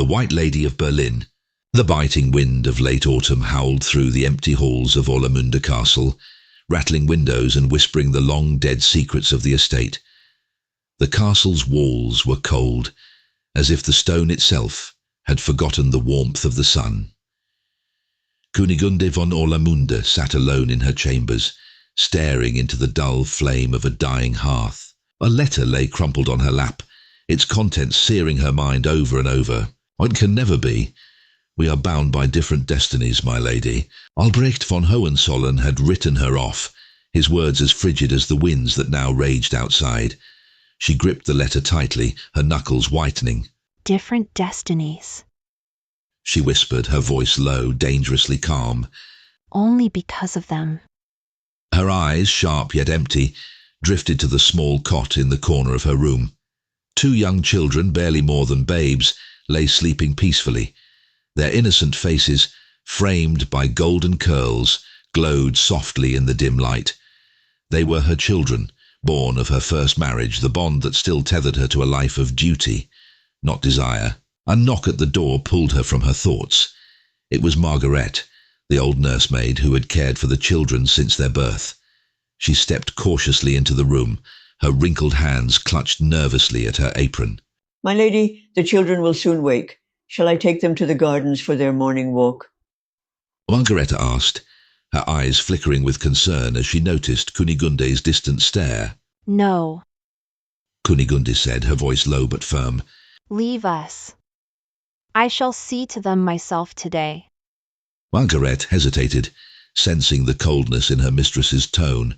The White Lady of Berlin. The biting wind of late autumn howled through the empty halls of Orlamünde Castle, rattling windows and whispering the long-dead secrets of the estate. The castle's walls were cold, as if the stone itself had forgotten the warmth of the sun. Kunigunde von Orlamünde sat alone in her chambers, staring into the dull flame of a dying hearth. A letter lay crumpled on her lap, its contents searing her mind over and over. "It can never be. We are bound by different destinies, my lady." Albrecht von Hohenzollern had written her off, his words as frigid as the winds that now raged outside. She gripped the letter tightly, her knuckles whitening. "Different destinies," she whispered, her voice low, dangerously calm. "Only because of them." Her eyes, sharp yet empty, drifted to the small cot in the corner of her room. Two young children, barely more than babes, lay sleeping peacefully. Their innocent faces, framed by golden curls, glowed softly in the dim light. They were her children, born of her first marriage, the bond that still tethered her to a life of duty, not desire. A knock at the door pulled her from her thoughts. It was Margaret, the old nursemaid who had cared for the children since their birth. She stepped cautiously into the room, her wrinkled hands clutched nervously at her apron. "My lady, the children will soon wake. Shall I take them to the gardens for their morning walk?" Margareta asked, her eyes flickering with concern as she noticed Kunigunde's distant stare. "No," Kunigunde said, her voice low but firm. "Leave us. I shall see to them myself today." Margaret hesitated, sensing the coldness in her mistress's tone.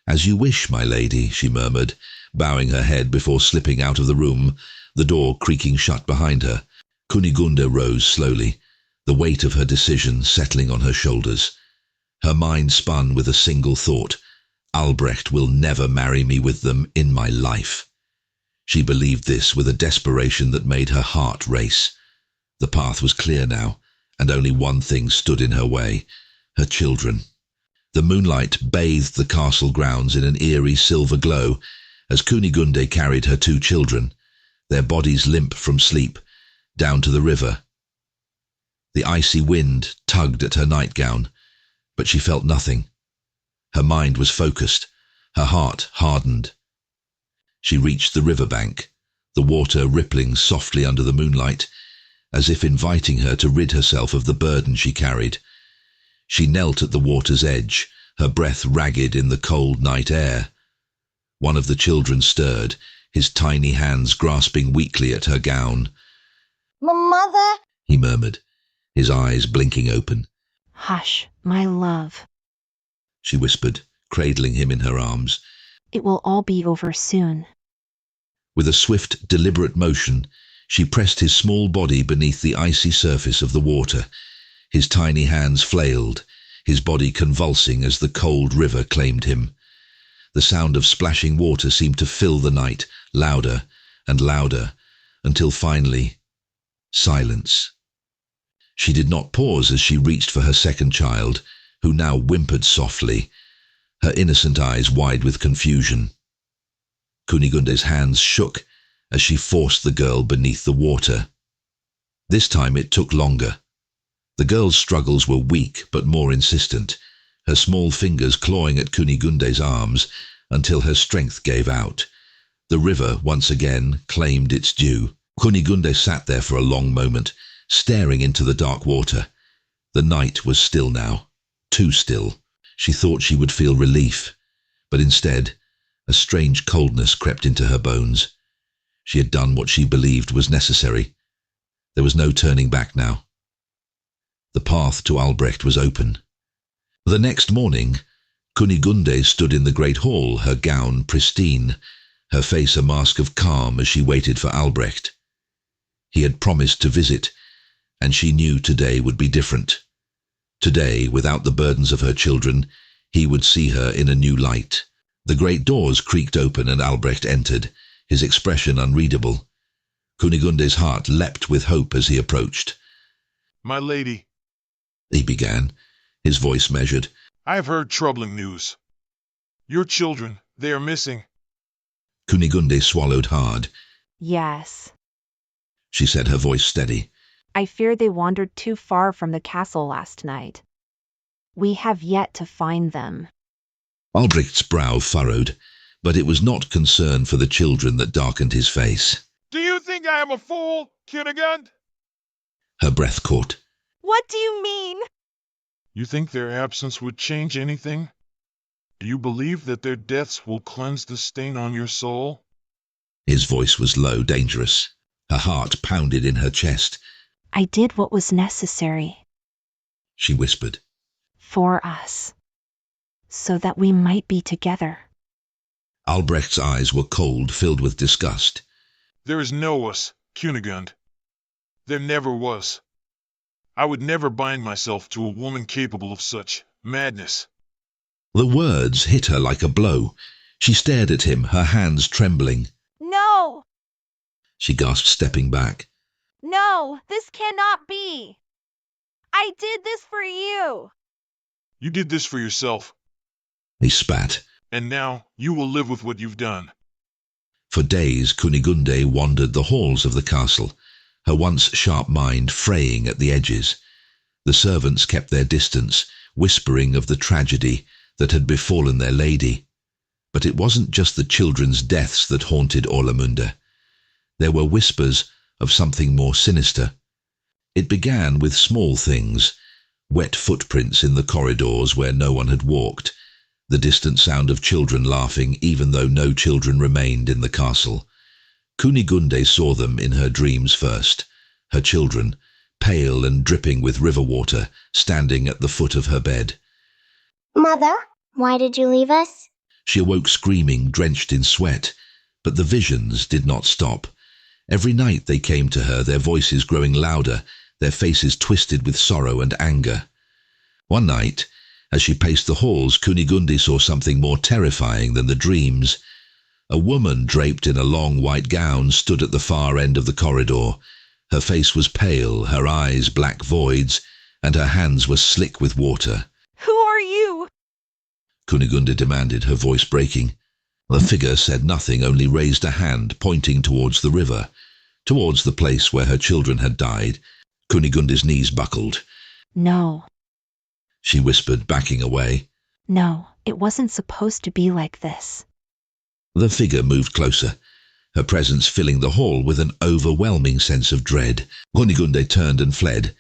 "As you wish, my lady," she murmured, bowing her head before slipping out of the room, the door creaking shut behind her. Kunigunde rose slowly, the weight of her decision settling on her shoulders. Her mind spun with a single thought: Albrecht will never marry me with them in my life. She believed this with a desperation that made her heart race. The path was clear now, and only one thing stood in her way: her children. The moonlight bathed the castle grounds in an eerie silver glow as Kunigunde carried her two children, their bodies limp from sleep, down to the river. The icy wind tugged at her nightgown, but she felt nothing. Her mind was focused, her heart hardened. She reached the riverbank, the water rippling softly under the moonlight, as if inviting her to rid herself of the burden she carried. She knelt at the water's edge, her breath ragged in the cold night air. One of the children stirred, his tiny hands grasping weakly at her gown. "Mother," he murmured, his eyes blinking open. "Hush, my love," she whispered, cradling him in her arms. "It will all be over soon." With a swift, deliberate motion, she pressed his small body beneath the icy surface of the water. His tiny hands flailed, his body convulsing as the cold river claimed him. The sound of splashing water seemed to fill the night, louder and louder, until finally, silence. She did not pause as she reached for her second child, who now whimpered softly, her innocent eyes wide with confusion. Kunigunde's hands shook as she forced the girl beneath the water. This time it took longer. The girl's struggles were weak but more insistent, her small fingers clawing at Kunigunde's arms until her strength gave out. The river once again claimed its due. Kunigunde sat there for a long moment, staring into the dark water. The night was still now, too still. She thought she would feel relief, but instead, a strange coldness crept into her bones. She had done what she believed was necessary. There was no turning back now. The path to Albrecht was open. The next morning, Kunigunde stood in the great hall, her gown pristine, her face a mask of calm as she waited for Albrecht. He had promised to visit, and she knew today would be different. Today, without the burdens of her children, he would see her in a new light. The great doors creaked open and Albrecht entered, his expression unreadable. Kunigunde's heart leapt with hope as he approached. "My lady," he began, his voice measured. "I have heard troubling news. Your children, they are missing." Kunigunde swallowed hard. "Yes," she said, her voice steady. I fear they wandered too far from the castle last night. We have yet to find them. Albrecht's brow furrowed, but it was not concern for the children that darkened his face. Do you think I am a fool, Kunigunde? Her breath caught. What do you mean? You think their absence would change anything? Do you believe that their deaths will cleanse the stain on your soul? His voice was low, dangerous. Her heart pounded in her chest. I did what was necessary. She whispered. For us. So that we might be together. Albrecht's eyes were cold, filled with disgust. There is no us, Kunigunde. There never was. I would never bind myself to a woman capable of such madness. The words hit her like a blow. She stared at him, her hands trembling. No! She gasped, stepping back. No, this cannot be. I did this for you. You did this for yourself. He spat. And now you will live with what you've done. For days Kunigunde wandered the halls of the castle, her once sharp mind fraying at the edges. The servants kept their distance, whispering of the tragedy that had befallen their lady. But it wasn't just the children's deaths that haunted Orlamunda. There were whispers of something more sinister. It began with small things, wet footprints in the corridors where no one had walked, the distant sound of children laughing even though no children remained in the castle. Kunigunde saw them in her dreams first, her children, pale and dripping with river water, standing at the foot of her bed. Mother, why did you leave us? She awoke screaming, drenched in sweat, but the visions did not stop. Every night they came to her, their voices growing louder, their faces twisted with sorrow and anger. One night, as she paced the halls, Kunigunde saw something more terrifying than the dreams. A woman draped in a long white gown stood at the far end of the corridor. Her face was pale, her eyes black voids, and her hands were slick with water. Who are you? Kunigunde demanded, her voice breaking. The figure said nothing, only raised a hand, pointing towards the river, towards the place where her children had died. Kunigunde's knees buckled. No. She whispered, backing away. No, it wasn't supposed to be like this. The figure moved closer, her presence filling the hall with an overwhelming sense of dread. Kunigunde turned and fled,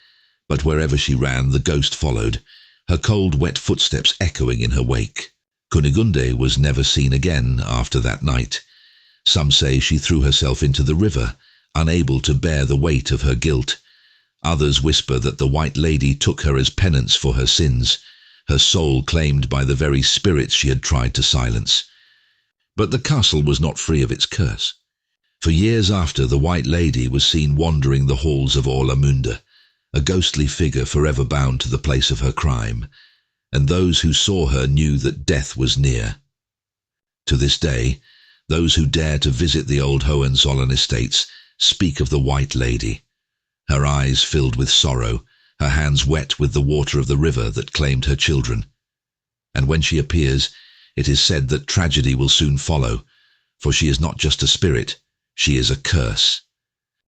but wherever she ran, the ghost followed, her cold, wet footsteps echoing in her wake. Kunigunde was never seen again after that night. Some say she threw herself into the river, unable to bear the weight of her guilt. Others whisper that the White Lady took her as penance for her sins, her soul claimed by the very spirits she had tried to silence. But the castle was not free of its curse. For years after, the White Lady was seen wandering the halls of Orlamunda, a ghostly figure forever bound to the place of her crime, and those who saw her knew that death was near. To this day, those who dare to visit the old Hohenzollern estates speak of the White Lady, her eyes filled with sorrow, her hands wet with the water of the river that claimed her children. And when she appears, it is said that tragedy will soon follow, for she is not just a spirit, she is a curse.